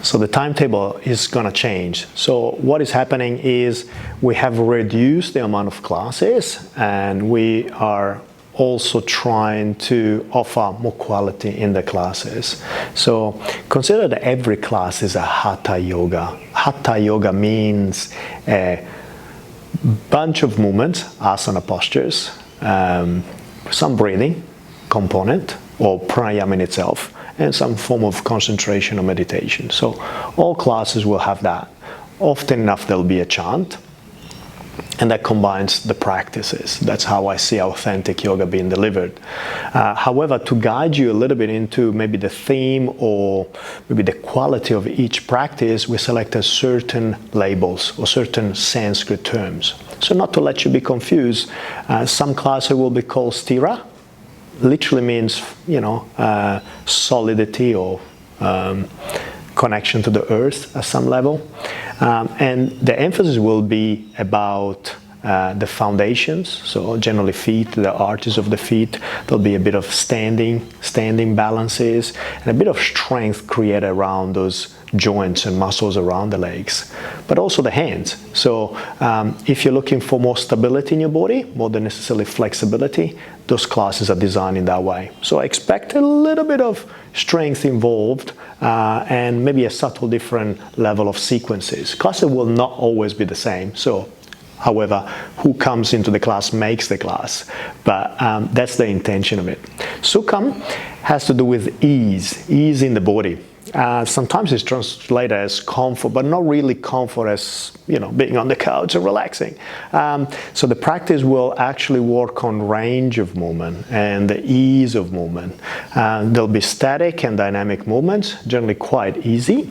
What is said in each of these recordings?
So the timetable is going to change. So what is happening is we have reduced the amount of classes, and we are also trying to offer more quality in the classes. So consider that every class is a Hatha Yoga. Hatha Yoga means a bunch of movements, asana postures, some breathing component or pranayama in itself, and some form of concentration or meditation. So all classes will have that. Often enough there'll be a chant, and that combines the practices. That's how I see authentic yoga being delivered. However, to guide you a little bit into maybe the theme or maybe the quality of each practice, we selected certain labels or certain Sanskrit terms. So not to let you be confused, some classes will be called stira, literally means, solidity or connection to the earth at some level. And the emphasis will be about the foundations, so generally feet, the arches of the feet. There'll be a bit of standing balances, and a bit of strength created around those joints and muscles around the legs, but also the hands. So if you're looking for more stability in your body, more than necessarily flexibility, those classes are designed in that way. So I expect a little bit of strength involved and maybe a subtle different level of sequences. Classes will not always be the same. So however, who comes into the class makes the class, but that's the intention of it. Sukham has to do with ease in the body. Sometimes it's translated as comfort, but not really comfort as, being on the couch and relaxing. So the practice will actually work on range of movement and the ease of movement. There'll be static and dynamic movements, generally quite easy.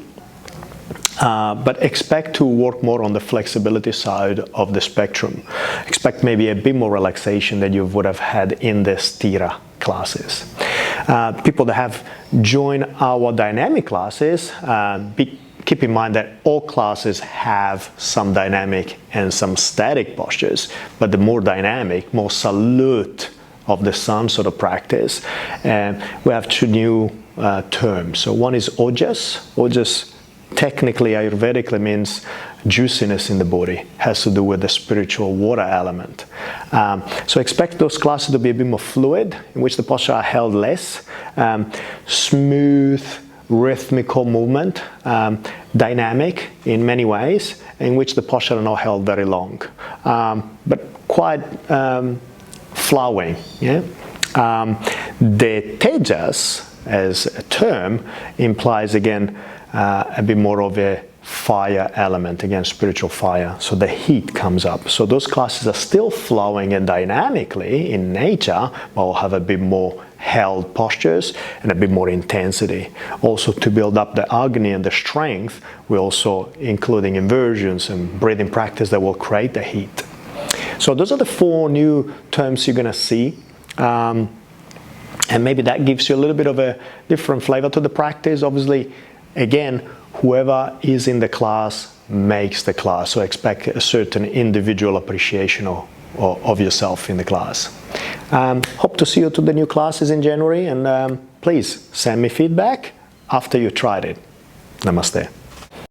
But expect to work more on the flexibility side of the spectrum. Expect maybe a bit more relaxation than you would have had in the stira classes. People that have joined our dynamic classes, keep in mind that all classes have some dynamic and some static postures, but the more dynamic, more salute of the sun sort of practice. And we have two new terms. So one is Ojas. Ojas technically, Ayurvedically means juiciness in the body, has to do with the spiritual water element. So expect those classes to be a bit more fluid, in which the posture are held less, smooth, rhythmical movement, dynamic in many ways, in which the posture are not held very long, but quite flowing. Yeah? The tejas, as a term, implies again a bit more of a fire element, again spiritual fire, so the heat comes up. So those classes are still flowing and dynamically in nature, but will have a bit more held postures and a bit more intensity. Also to build up the agni and the strength, we're also including inversions and breathing practice that will create the heat. So those are the four new terms you're going to see. And maybe that gives you a little bit of a different flavor to the practice. Obviously, again, whoever is in the class makes the class, so expect a certain individual appreciation of yourself in the class. Hope to see you to the new classes in January, and please send me feedback after you tried it. Namaste.